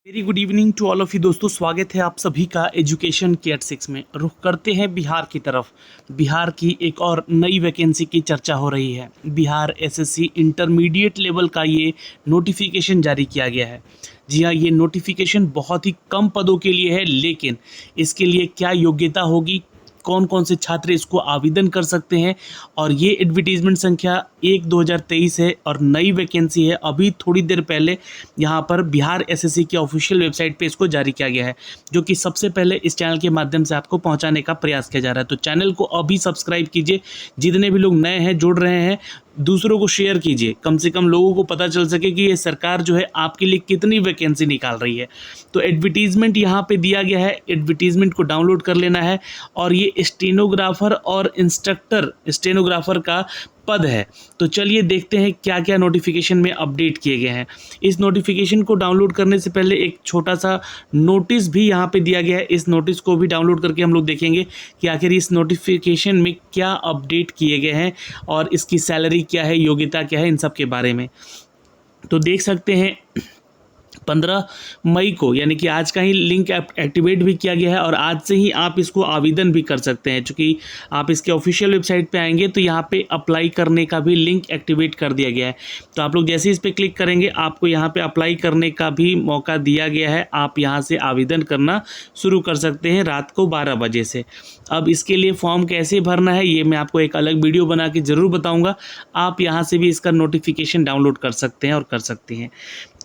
Very good evening to all of you दोस्तों, स्वागत है आप सभी का एजुकेशन के एट 6 में। रुख करते हैं बिहार की तरफ। बिहार की एक और नई वैकेंसी की चर्चा हो रही है। बिहार एसएससी इंटरमीडिएट लेवल का ये नोटिफिकेशन जारी किया गया है। जी हाँ, ये नोटिफिकेशन बहुत ही कम पदों के लिए है, लेकिन इसके लिए क्या योग्यता होगी, कौन कौन से छात्र इसको आवेदन कर सकते हैं, और ये एडवर्टीजमेंट संख्या 1/2023 है और नई वैकेंसी है। अभी थोड़ी देर पहले यहाँ पर बिहार एसएससी की ऑफिशियल वेबसाइट पे इसको जारी किया गया है, जो कि सबसे पहले इस चैनल के माध्यम से आपको पहुँचाने का प्रयास किया जा रहा है। तो चैनल को अभी सब्सक्राइब कीजिए। जितने भी लोग नए हैं, जुड़ रहे हैं, दूसरों को शेयर कीजिए, कम से कम लोगों को पता चल सके कि ये सरकार जो है आपके लिए कितनी वैकेंसी निकाल रही है। तो एडवर्टीजमेंट यहाँ पे दिया गया है, एडवर्टीजमेंट को डाउनलोड कर लेना है। और ये स्टेनोग्राफर और इंस्ट्रक्टर स्टेनोग्राफर का पद है। तो चलिए देखते हैं क्या क्या नोटिफिकेशन में अपडेट किए गए हैं। इस नोटिफिकेशन को डाउनलोड करने से पहले एक छोटा सा नोटिस भी यहाँ पे दिया गया है। इस नोटिस को भी डाउनलोड करके हम लोग देखेंगे कि आखिर इस नोटिफिकेशन में क्या अपडेट किए गए हैं और इसकी सैलरी क्या है, योग्यता क्या है, इन सब के बारे में। तो देख सकते हैं 15 मई को, यानी कि आज का ही लिंक एक्टिवेट भी किया गया है और आज से ही आप इसको आवेदन भी कर सकते हैं। चूँकि आप इसके ऑफिशियल वेबसाइट पे आएंगे तो यहाँ पे अप्लाई करने का भी लिंक एक्टिवेट कर दिया गया है। तो आप लोग जैसे इस पर क्लिक करेंगे, आपको यहाँ पे अप्लाई करने का भी मौका दिया गया है। आप यहाँ से आवेदन करना शुरू कर सकते हैं रात को 12 बजे से। अब इसके लिए फॉर्म कैसे भरना है, ये मैं आपको एक अलग वीडियो बना के ज़रूर बताऊँगा। आप यहाँ से भी इसका नोटिफिकेशन डाउनलोड कर सकते हैं और कर सकती हैं।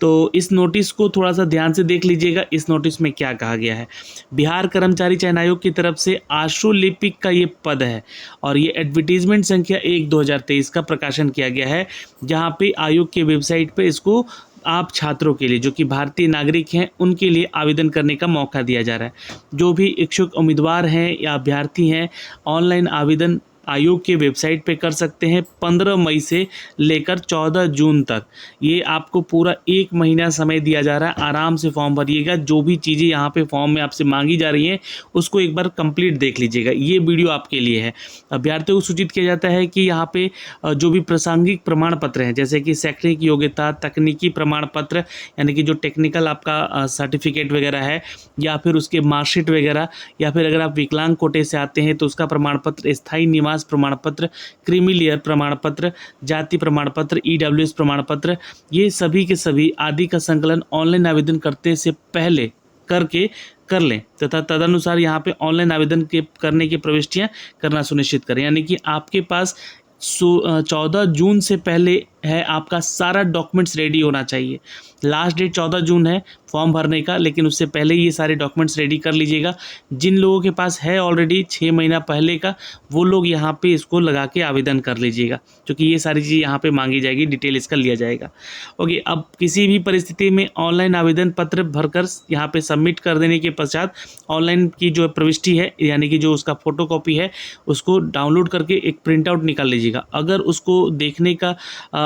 तो इस नोटिस को थोड़ा सा ध्यान से देख लीजिएगा। इस नोटिस में क्या कहा गया है। बिहार कर्मचारी चयन आयोग की तरफ से आशु लिपिक का ये पद है और ये एडवर्टीजमेंट संख्या 1/2023 का प्रकाशन किया गया है, जहाँ पे आयोग के वेबसाइट पे इसको आप छात्रों के लिए, जो कि भारतीय नागरिक हैं, उनके लिए आवेदन करने का मौका दिया जा रहा है। जो भी इच्छुक उम्मीदवार हैं या अभ्यर्थी हैं, ऑनलाइन आवेदन आयोग के वेबसाइट पे कर सकते हैं 15 मई से लेकर 14 जून तक। ये आपको पूरा 1 महीना समय दिया जा रहा है। आराम से फॉर्म भरिएगा। जो भी चीज़ें यहाँ पे फॉर्म में आपसे मांगी जा रही हैं उसको एक बार कंप्लीट देख लीजिएगा। ये वीडियो आपके लिए है। अभ्यर्थियों को सूचित किया जाता है कि यहाँ पे जो भी प्रासंगिक प्रमाण पत्र हैं, जैसे कि शैक्षणिक योग्यता, तकनीकी प्रमाण पत्र, यानी कि जो टेक्निकल आपका सर्टिफिकेट वगैरह है, या फिर उसके मार्कशीट वगैरह, या फिर अगर आप विकलांग कोटे से आते हैं तो उसका प्रमाण पत्र, स्थायी निवास प्रमाण पत्र, क्रीमी लेयर प्रमाण पत्र, जाति प्रमाण पत्र, ईडब्ल्यूएस प्रमाण पत्र, ये सभी के सभी आदि का संकलन ऑनलाइन आवेदन करते से पहले कर लें तथा तदनुसार यहाँ पे ऑनलाइन आवेदन करने की प्रविष्टियाँ करना सुनिश्चित करें। यानी कि आपके पास 14 जून से पहले है आपका सारा डॉक्यूमेंट्स रेडी होना चाहिए। लास्ट डेट 14 जून है फॉर्म भरने का, लेकिन उससे पहले ये सारे डॉक्यूमेंट्स रेडी कर लीजिएगा। जिन लोगों के पास है ऑलरेडी 6 महीना पहले का, वो लोग यहाँ पे इसको लगा के आवेदन कर लीजिएगा, क्योंकि ये सारी चीज़ें यहाँ पे मांगी जाएगी, डिटेल इसका लिया जाएगा। ओके, अब किसी भी परिस्थिति में ऑनलाइन आवेदन पत्र भरकर यहाँ पे सबमिट कर देने के पश्चात ऑनलाइन की जो प्रविष्टि है, यानी कि जो उसका फोटोकॉपी है, उसको डाउनलोड करके एक प्रिंट आउट निकाल लीजिएगा। अगर उसको देखने का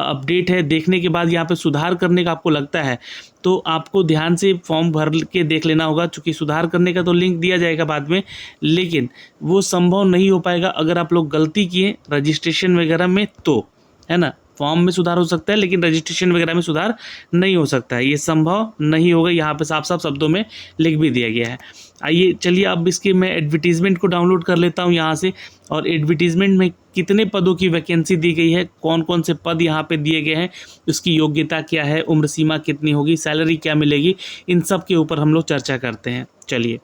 अपडेट है, देखने के बाद यहाँ पे सुधार करने का आपको लगता है, तो आपको ध्यान से फॉर्म भर के देख लेना होगा। चूँकि सुधार करने का तो लिंक दिया जाएगा बाद में, लेकिन वो संभव नहीं हो पाएगा अगर आप लोग गलती किए रजिस्ट्रेशन वगैरह में, तो है ना। फॉर्म में सुधार हो सकता है लेकिन रजिस्ट्रेशन वगैरह में सुधार नहीं हो सकता है, ये संभव नहीं होगा। यहाँ पे साफ साफ शब्दों में लिख भी दिया गया है। आइए चलिए अब इसके मैं एडवर्टीजमेंट को डाउनलोड कर लेता हूँ यहाँ से, और एडवर्टीजमेंट में कितने पदों की वैकेंसी दी गई है, कौन कौन से पद यहाँ पे दिए गए हैं, उसकी योग्यता क्या है, उम्र सीमा कितनी होगी, सैलरी क्या मिलेगी, इन सब के ऊपर हम लोग चर्चा करते हैं। चलिए,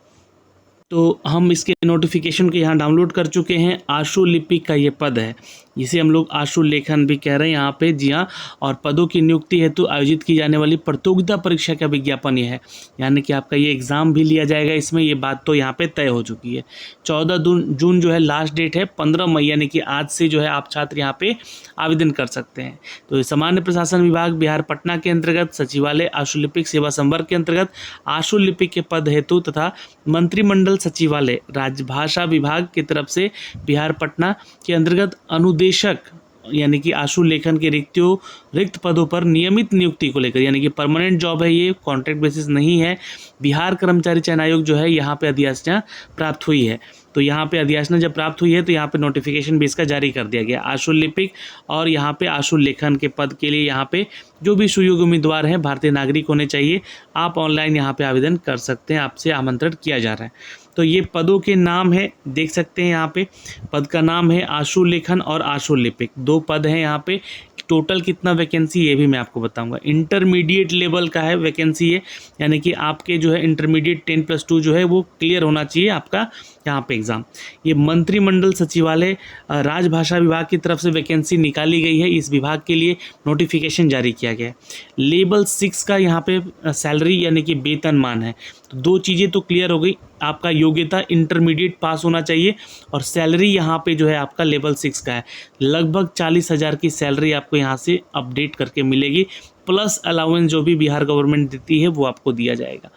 तो हम इसके नोटिफिकेशन को यहाँ डाउनलोड कर चुके हैं। आशु लिपिक का ये पद है, जिसे हम लोग आशु लेखन भी कह रहे हैं यहाँ पे। जी हाँ, और पदों की नियुक्ति हेतु आयोजित की जाने वाली प्रतियोगिता परीक्षा का विज्ञापन ये है, यानी कि आपका ये एग्ज़ाम भी लिया जाएगा इसमें। ये बात तो यहाँ पे तय हो चुकी है। 14 जून जो है लास्ट डेट है। 15 मई यानी कि आज से जो है आप छात्र यहाँ पे आवेदन कर सकते हैं। तो सामान्य प्रशासन विभाग बिहार पटना के अंतर्गत सचिवालय आशु लिपिक सेवा संवर्ग के अंतर्गत आशु लिपिक के पद हेतु तथा मंत्रिमंडल सचिवालय राजभाषा विभाग की तरफ से बिहार पटना के अंतर्गत अनुदेशक, यानी कि आशु लेखन के रिक्त पदों पर नियमित नियुक्ति को लेकर, यानी कि परमानेंट जॉब है, ये कॉन्ट्रैक्ट बेसिस नहीं है। बिहार कर्मचारी चयन आयोग जो है यहाँ पे अधिसूचना प्राप्त हुई है। तो यहाँ पे अधियाचना जब प्राप्त हुई है तो यहाँ पे नोटिफिकेशन भी इसका जारी कर दिया गया। आशुलिपिक और यहाँ पे आशुलेखन के पद के लिए यहाँ पे जो भी सुयोग्य उम्मीदवार हैं भारतीय नागरिक होने चाहिए। आप ऑनलाइन यहाँ पे आवेदन कर सकते हैं, आपसे आमंत्रण किया जा रहा है। तो ये पदों के नाम है, देख सकते हैं यहाँ पे पद का नाम है आशुलेखन और आशुलिपिक, 2 पद हैं यहाँ पे। टोटल कितना वैकेंसी ये भी मैं आपको बताऊंगा। इंटरमीडिएट लेवल का है वैकेंसी है, यानी कि आपके जो है इंटरमीडिएट 10+2 जो है वो क्लियर होना चाहिए आपका यहाँ पे एग्ज़ाम। ये मंत्रिमंडल सचिवालय राजभाषा विभाग की तरफ से वैकेंसी निकाली गई है, इस विभाग के लिए नोटिफिकेशन जारी किया गया है। लेवल 6 का यहाँ पे सैलरी यानी कि वेतनमान है। तो 2 चीज़ें तो क्लियर हो गई, आपका योग्यता इंटरमीडिएट पास होना चाहिए और सैलरी यहाँ पे जो है आपका लेवल 6 का है। लगभग 40,000 की सैलरी आपको यहाँ से अपडेट करके मिलेगी, प्लस अलाउंस जो भी बिहार गवर्नमेंट देती है वो आपको दिया जाएगा।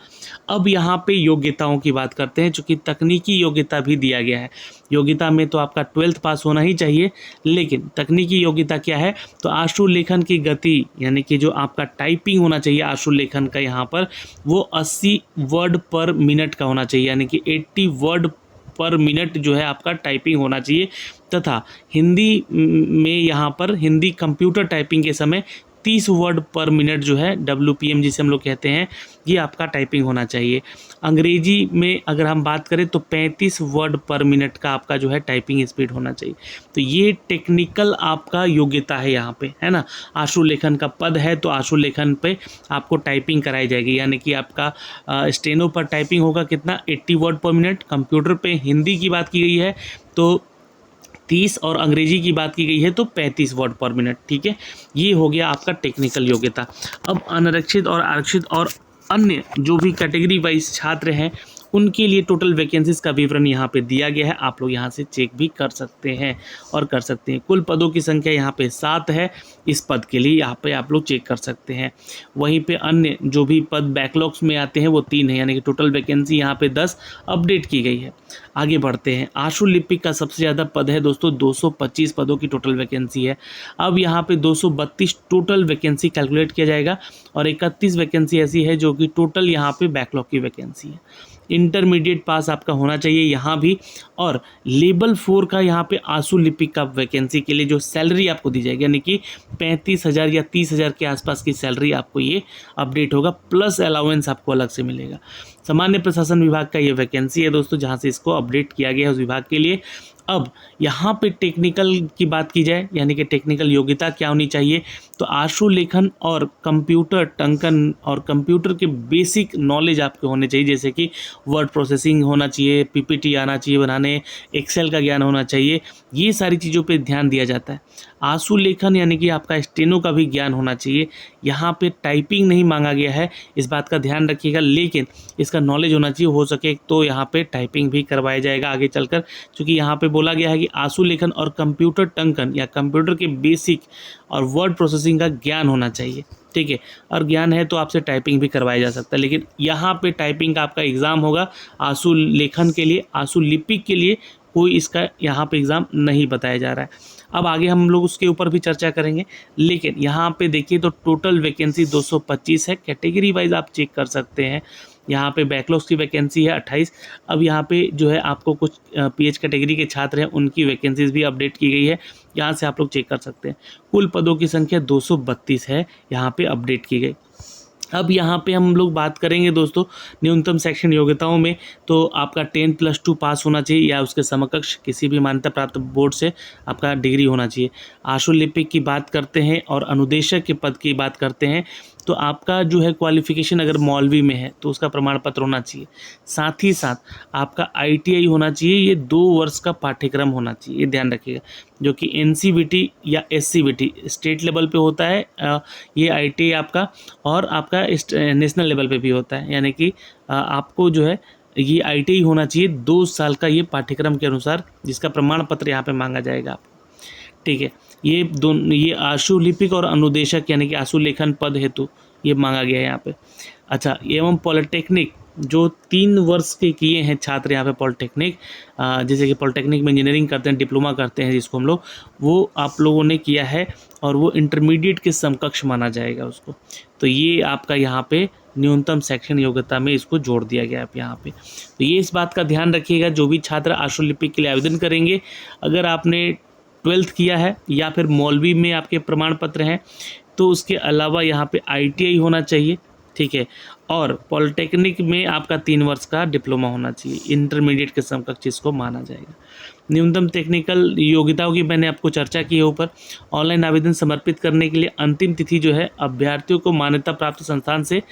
अब यहाँ पे योग्यताओं की बात करते हैं, चूँकि तकनीकी योग्यता भी दिया गया है। योग्यता में तो आपका 12th पास होना ही चाहिए, लेकिन तकनीकी योग्यता क्या है, तो आशुलेखन की गति यानी कि जो आपका टाइपिंग होना चाहिए आशुलेखन का यहाँ पर वो 80 वर्ड पर मिनट का होना चाहिए, यानी कि 80 वर्ड पर मिनट जो है आपका टाइपिंग होना चाहिए। तथा हिंदी में यहाँ पर हिंदी कंप्यूटर टाइपिंग के समय 30 वर्ड पर मिनट जो है WPM जिसे हम लोग कहते हैं, ये आपका टाइपिंग होना चाहिए। अंग्रेजी में अगर हम बात करें तो 35 वर्ड पर मिनट का आपका जो है टाइपिंग स्पीड होना चाहिए। तो ये टेक्निकल आपका योग्यता है यहाँ पे, है ना। आशुलेखन का पद है तो आशुलेखन पे आपको टाइपिंग कराई जाएगी, यानी कि आपका स्टेनो पर टाइपिंग होगा कितना 80 वर्ड पर मिनट। कंप्यूटर पे हिंदी की बात की गई है तो 30 और अंग्रेजी की बात की गई है तो 35 वर्ड पर मिनट। ठीक है, ये हो गया आपका टेक्निकल योग्यता। अब अनारक्षित और आरक्षित और अन्य जो भी कैटेगरी वाइज छात्र हैं उनके लिए टोटल वैकेंसीज का विवरण यहाँ पे दिया गया है, आप लोग यहाँ से चेक भी कर सकते हैं और कर सकते हैं। कुल पदों की संख्या यहाँ पे 7 है, इस पद के लिए यहाँ पे आप लोग चेक कर सकते हैं। वहीं पे अन्य जो भी पद बैकलॉग्स में आते हैं वो 3 है, यानी कि टोटल वैकेंसी यहाँ पे 10 अपडेट की गई है। आगे बढ़ते हैं, आशुलिपिक का सबसे ज़्यादा पद है दोस्तों, 225 पदों की टोटल वैकेंसी है। अब यहाँ पे 232 टोटल वैकेंसी कैलकुलेट किया जाएगा और 31 वैकेंसी ऐसी है जो कि टोटल यहाँ पे बैकलॉग की वैकेंसी है। इंटरमीडिएट पास आपका होना चाहिए यहाँ भी, और लेवल 4 का यहाँ पे आशुलिपिक का वैकेंसी के लिए जो सैलरी आपको दी जाएगी यानी कि 35,000 या 30,000 के आसपास की सैलरी आपको ये अपडेट होगा, प्लस अलाउंस आपको अलग से मिलेगा। सामान्य प्रशासन विभाग का ये वैकेंसी है दोस्तों, जहाँ से इसको अपडेट किया गया है उस विभाग के लिए। अब यहाँ पे टेक्निकल की बात की जाए, यानी कि टेक्निकल योग्यता क्या होनी चाहिए, तो आशुलेखन और कंप्यूटर टंकन और कंप्यूटर के बेसिक नॉलेज आपके होने चाहिए, जैसे कि वर्ड प्रोसेसिंग होना चाहिए, PPT आना चाहिए बनाने, एक्सेल का ज्ञान होना चाहिए, ये सारी चीज़ों पे ध्यान दिया जाता है। आशुलेखन यानी कि आपका स्टेनो का भी ज्ञान होना चाहिए। यहाँ पे टाइपिंग नहीं मांगा गया है, इस बात का ध्यान रखिएगा, लेकिन इसका नॉलेज होना चाहिए। हो सके तो यहाँ पे टाइपिंग भी करवाया जाएगा आगे चलकर, क्योंकि यहाँ पे बोला गया है कि आशुलेखन और कंप्यूटर टंकन या कंप्यूटर के बेसिक और वर्ड प्रोसेसिंग का ज्ञान होना चाहिए। ठीक है, और ज्ञान है तो आपसे टाइपिंग भी करवाया जा सकता है, लेकिन यहाँ पे टाइपिंग का आपका एग्ज़ाम होगा। आशुलेखन के लिए, आशुलिपिक के लिए कोई इसका यहाँ पे एग्ज़ाम नहीं बताया जा रहा है। अब आगे हम लोग उसके ऊपर भी चर्चा करेंगे, लेकिन यहाँ पे देखिए तो टोटल वैकेंसी 225 है। कैटेगरी वाइज आप चेक कर सकते हैं, यहाँ पे बैकलॉग्स की वैकेंसी है 28। अब यहाँ पे जो है आपको कुछ PH कैटेगरी के छात्र हैं उनकी वैकेंसीज भी अपडेट की गई है, यहाँ से आप लोग चेक कर सकते हैं। कुल पदों की संख्या 232 है, यहाँ पे अपडेट की गई। अब यहाँ पे हम लोग बात करेंगे दोस्तों न्यूनतम शैक्षणिक योग्यताओं में, तो आपका 10+2 पास होना चाहिए या उसके समकक्ष किसी भी मान्यता प्राप्त बोर्ड से आपका डिग्री होना चाहिए। आशुलिपिक की बात करते हैं और अनुदेशक के पद की बात करते हैं, तो आपका जो है क्वालिफिकेशन अगर मौलवी में है तो उसका प्रमाण पत्र होना चाहिए। साथ ही साथ आपका ITI होना चाहिए, ये 2 वर्ष का पाठ्यक्रम होना चाहिए, ये ध्यान रखिएगा, जो कि NCVT या SCVT स्टेट लेवल पे होता है ये ITI आपका, और आपका नेशनल लेवल पे भी होता है, यानी कि आपको जो है ये ITI होना चाहिए 2 साल का, ये पाठ्यक्रम के अनुसार, जिसका प्रमाण पत्र यहाँ पे मांगा जाएगा आपको। ठीक है, ये आशुलिपिक और अनुदेशक यानी कि आशुलेखन पद हेतु ये मांगा गया है यहाँ पे। अच्छा, एवं पॉलिटेक्निक जो 3 वर्ष के किए हैं छात्र यहाँ पे पॉलिटेक्निक, जैसे कि पॉलिटेक्निक में इंजीनियरिंग करते हैं, डिप्लोमा करते हैं जिसको हम लोग, वो आप लोगों ने किया है और वो इंटरमीडिएट के समकक्ष माना जाएगा उसको। तो ये आपका यहाँ पे न्यूनतम शैक्षणिक योग्यता में इसको जोड़ दिया गया है यहाँ पे। तो ये इस बात का ध्यान रखिएगा, जो भी छात्र आशुलिपिक के लिए आवेदन करेंगे, अगर आपने 12th किया है या फिर मौलवी में आपके प्रमाण पत्र हैं, तो उसके अलावा यहाँ पे ITI होना चाहिए, ठीक है, और पॉलिटेक्निक में आपका 3 वर्ष का डिप्लोमा होना चाहिए, इंटरमीडिएट के समकक्ष इसको माना जाएगा। न्यूनतम टेक्निकल योग्यताओं की मैंने आपको चर्चा की है ऊपर। ऑनलाइन आवेदन समर्पित करने के लिए अंतिम तिथि जो है, अभ्यर्थियों को मान्यता प्राप्त संस्थान से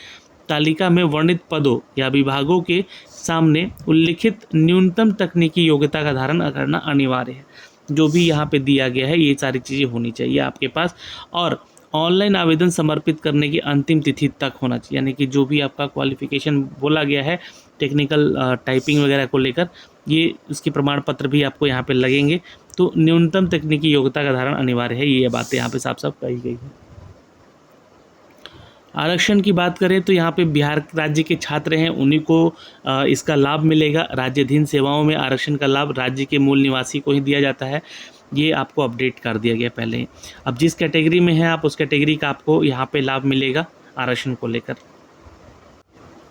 तालिका में वर्णित पदों या विभागों के सामने उल्लिखित न्यूनतम तकनीकी योग्यता का धारण करना अनिवार्य है। जो भी यहाँ पे दिया गया है, ये सारी चीज़ें होनी चाहिए आपके पास। और ऑनलाइन आवेदन समर्पित करने की अंतिम तिथि तक होना चाहिए, यानी कि जो भी आपका क्वालिफिकेशन बोला गया है टेक्निकल टाइपिंग वगैरह को लेकर, ये उसके प्रमाण पत्र भी आपको यहाँ पे लगेंगे। तो न्यूनतम तकनीकी योग्यता का धारण अनिवार्य है, ये बातें यहाँ पे साफ साफ कही गई है। आरक्षण की बात करें तो यहाँ पे बिहार राज्य के छात्र हैं, उन्हीं को इसका लाभ मिलेगा। राज्याधीन सेवाओं में आरक्षण का लाभ राज्य के मूल निवासी को ही दिया जाता है, ये आपको अपडेट कर दिया गया पहले ही। अब जिस कैटेगरी में है आप, उस कैटेगरी का आपको यहाँ पे लाभ मिलेगा आरक्षण को लेकर।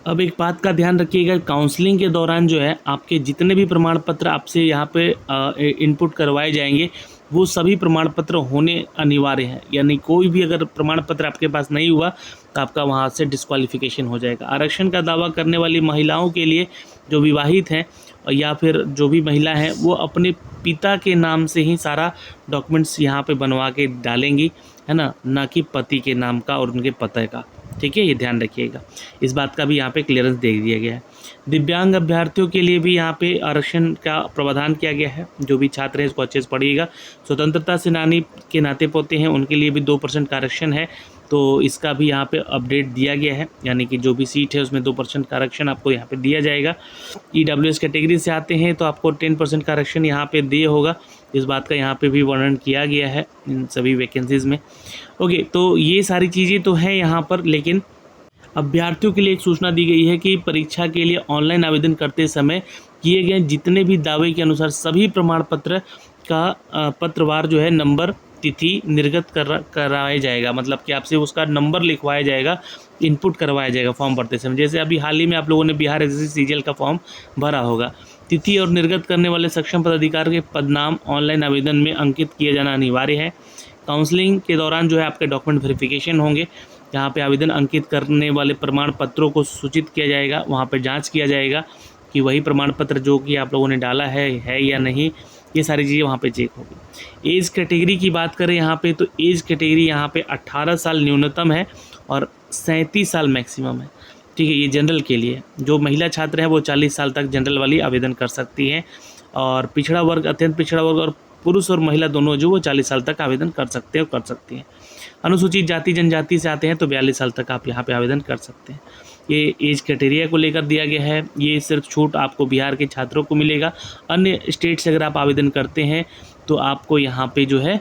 अब एक बात का ध्यान रखिएगा, काउंसलिंग के दौरान जो है आपके जितने भी प्रमाण पत्र आपसे यहाँ पे इनपुट करवाए जाएंगे, वो सभी प्रमाण पत्र होने अनिवार्य हैं। यानी कोई भी अगर प्रमाण पत्र आपके पास नहीं हुआ तो आपका वहाँ से डिस्क्वालिफिकेशन हो जाएगा। आरक्षण का दावा करने वाली महिलाओं के लिए, जो विवाहित हैं या फिर जो भी महिला हैं, वो अपने पिता के नाम से ही सारा डॉक्यूमेंट्स यहाँ पे बनवा के डालेंगी, है ना कि पति के नाम का और उनके पते का, ठीक है, ये ध्यान रखिएगा। इस बात का भी यहाँ पे क्लियरेंस दे दिया गया है। दिव्यांग अभ्यर्थियों के लिए भी यहाँ पे आरक्षण का प्रावधान किया गया है। जो भी छात्र हैं इसको अच्छे से पढ़िएगा। स्वतंत्रता सेनानी के नाते पोते हैं, उनके लिए भी 2% का आरक्षण है, तो इसका भी यहाँ पे अपडेट दिया गया है, यानी कि जो भी सीट है उसमें 2% का आरक्षण आपको यहाँ पे दिया जाएगा। EWS कैटेगरी से आते हैं तो आपको 10% का आरक्षण यहाँ पे दिए होगा, इस बात का यहाँ पे भी वर्णन किया गया है इन सभी वैकेंसीज़ में। ओके, तो ये सारी चीज़ें तो हैं यहाँ पर, लेकिन अभ्यर्थियों के लिए एक सूचना दी गई है कि परीक्षा के लिए ऑनलाइन आवेदन करते समय किए गए जितने भी दावे के अनुसार सभी प्रमाण पत्र का पत्रवार जो है नंबर तिथि निर्गत कराया जाएगा। मतलब कि आपसे उसका नंबर लिखवाया जाएगा, इनपुट करवाया जाएगा फॉर्म भरते समय। जैसे अभी हाल ही में आप लोगों ने बिहार SSC CGL का फॉर्म भरा होगा, तिथि और निर्गत करने वाले सक्षम पदाधिकारी के पदनाम ऑनलाइन आवेदन में अंकित किया जाना अनिवार्य है। काउंसलिंग के दौरान जो है आपके डॉक्यूमेंट वेरिफिकेशन होंगे, यहाँ पे आवेदन अंकित करने वाले प्रमाण पत्रों को सूचित किया जाएगा, वहाँ पर जांच किया जाएगा कि वही प्रमाण पत्र जो कि आप लोगों ने डाला है या नहीं, ये सारी चीज़ें वहाँ पे चेक होगी। एज कैटेगरी की बात करें यहाँ पे, तो एज कैटेगरी यहाँ पे 18 साल न्यूनतम है और 37 साल मैक्सिमम है, ठीक है, ये जनरल के लिए। जो महिला छात्र हैं वो 40 साल तक जनरल वाली आवेदन कर सकती हैं, और पिछड़ा वर्ग, अत्यंत पिछड़ा वर्ग और पुरुष और महिला दोनों जो वो 40 साल तक आवेदन कर सकते हैं और कर सकती हैं। अनुसूचित जाति जनजाति से आते हैं तो 42 साल तक आप यहाँ पे आवेदन कर सकते हैं। ये एज क्राइटेरिया को लेकर दिया गया है, ये सिर्फ छूट आपको बिहार के छात्रों को मिलेगा। अन्य स्टेट से अगर आप आवेदन करते हैं तो आपको यहाँ पे जो है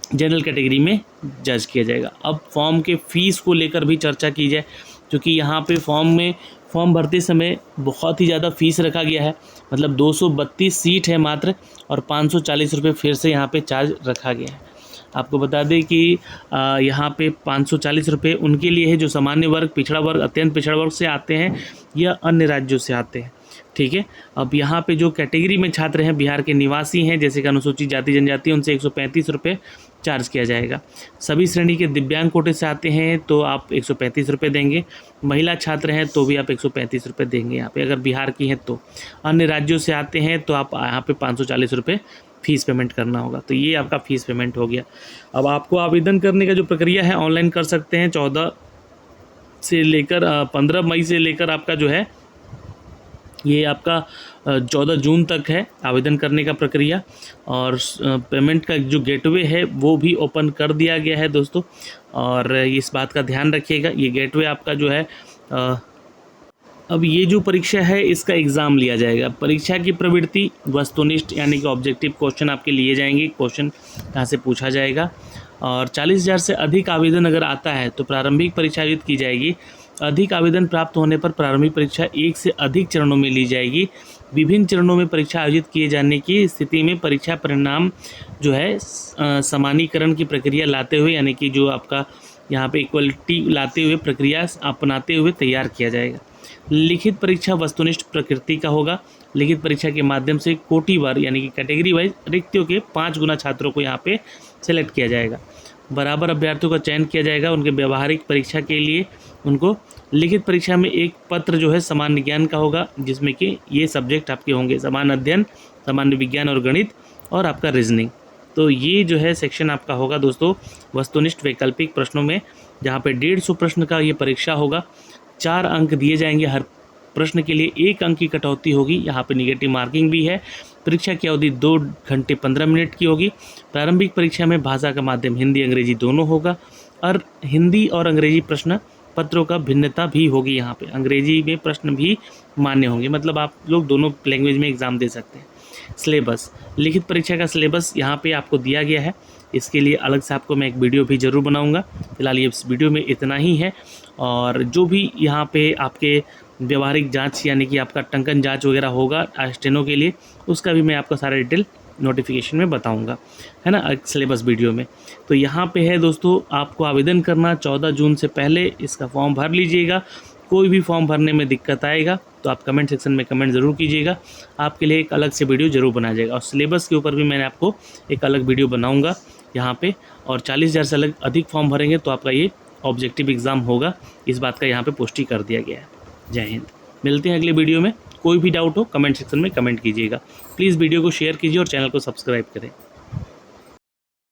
जनरल कैटेगरी में जज किया जाएगा। अब फॉर्म के फ़ीस को लेकर भी चर्चा की जाए, क्योंकि यहाँ पे फॉर्म भरते समय बहुत ही ज़्यादा फ़ीस रखा गया है। मतलब 232 सीट है मात्र, और 540 रुपये फिर से यहाँ पे चार्ज रखा गया है। आपको बता दें कि यहाँ पे 540 रुपये उनके लिए है जो सामान्य वर्ग, पिछड़ा वर्ग, अत्यंत पिछड़ा वर्ग से आते हैं या अन्य राज्यों से आते हैं, ठीक है। अब यहाँ पे जो कैटेगरी में छात्र हैं बिहार के निवासी हैं, जैसे कि अनुसूचित जाति जनजाति, उनसे 135 रुपये चार्ज किया जाएगा। सभी श्रेणी के दिव्यांग कोटे से आते हैं तो आप 135 रुपये देंगे। महिला छात्र हैं तो भी आप 135 रुपये देंगे यहाँ पे, अगर बिहार की हैं तो। अन्य राज्यों से आते हैं तो आप यहाँ पे 540 रुपये फ़ीस पेमेंट करना होगा। तो ये आपका फ़ीस पेमेंट हो गया। अब आपको आवेदन करने का जो प्रक्रिया है ऑनलाइन कर सकते हैं। 14 से लेकर 15 मई से लेकर आपका जो है ये आपका 14 जून तक है आवेदन करने का प्रक्रिया। और पेमेंट का जो गेटवे है वो भी ओपन कर दिया गया है दोस्तों, और इस बात का ध्यान रखिएगा। ये गेटवे आपका जो है अब ये जो परीक्षा है इसका एग्ज़ाम लिया जाएगा। परीक्षा की प्रवृत्ति वस्तुनिष्ठ यानी कि ऑब्जेक्टिव क्वेश्चन आपके लिए जाएंगे, क्वेश्चन यहाँ से पूछा जाएगा। और 40,000 से अधिक आवेदन अगर आता है तो प्रारंभिक परीक्षा आयोजित की जाएगी। अधिक आवेदन प्राप्त होने पर प्रारंभिक परीक्षा 1 से अधिक चरणों में ली जाएगी। विभिन्न चरणों में परीक्षा आयोजित किए जाने की स्थिति में परीक्षा परिणाम जो है समानीकरण की प्रक्रिया लाते हुए, यानी कि जो आपका यहाँ पे इक्वलिटी लाते हुए प्रक्रिया अपनाते हुए तैयार किया जाएगा। लिखित परीक्षा वस्तुनिष्ठ प्रकृति का होगा। लिखित परीक्षा के माध्यम से कोटिवार यानी कि कैटेगरी वाइज रिक्तियों के 5 गुना छात्रों को यहाँ पे सेलेक्ट किया जाएगा। बराबर अभ्यर्थियों का चयन किया जाएगा उनके व्यवहारिक परीक्षा के लिए। उनको लिखित परीक्षा में एक पत्र जो है सामान्य ज्ञान का होगा, जिसमें कि ये सब्जेक्ट आपके होंगे सामान्य अध्ययन, सामान्य विज्ञान और गणित और आपका रीजनिंग। तो ये जो है सेक्शन आपका होगा दोस्तों वस्तुनिष्ठ वैकल्पिक प्रश्नों में, जहाँ पे 150 प्रश्न का ये परीक्षा होगा। 4 अंक दिए जाएंगे हर प्रश्न के लिए, 1 अंक की कटौती होगी। यहाँ पे निगेटिव मार्किंग भी है। परीक्षा की अवधि 2 घंटे 15 मिनट की होगी। प्रारंभिक परीक्षा में भाषा का माध्यम हिंदी अंग्रेजी दोनों होगा और हिंदी और अंग्रेजी प्रश्न पत्रों का भिन्नता भी होगी। यहाँ पे अंग्रेजी में प्रश्न भी मान्य होंगे, मतलब आप लोग दोनों लैंग्वेज में एग्ज़ाम दे सकते हैं। सिलेबस, लिखित परीक्षा का सिलेबस यहाँ पे आपको दिया गया है। इसके लिए अलग से आपको मैं एक वीडियो भी ज़रूर बनाऊंगा। फिलहाल ये इस वीडियो में इतना ही है। और जो भी यहाँ पे आपके व्यवहारिक जांच यानी कि आपका टंकन जांच वगैरह होगा स्टेनो के लिए, उसका भी मैं आपको सारा डिटेल नोटिफिकेशन में बताऊंगा, है ना, सिलेबस वीडियो में। तो यहाँ पे है दोस्तों, आपको आवेदन करना 14 जून से पहले इसका फॉर्म भर लीजिएगा। कोई भी फॉर्म भरने में दिक्कत आएगा तो आप कमेंट सेक्शन में कमेंट ज़रूर कीजिएगा। आपके लिए एक अलग से वीडियो ज़रूर बनाया जाएगा और सिलेबस के ऊपर भी मैंने आपको एक अलग वीडियो बनाऊंगा यहाँ पे। और 40,000 से अधिक फॉर्म भरेंगे तो आपका ये ऑब्जेक्टिव एग्ज़ाम होगा, इस बात का यहाँ पे पुष्टि कर दिया गया है। जय हिंद। मिलते हैं अगले वीडियो में। कोई भी डाउट हो कमेंट सेक्शन में कमेंट कीजिएगा। प्लीज़ वीडियो को शेयर कीजिए और चैनल को सब्सक्राइब करें।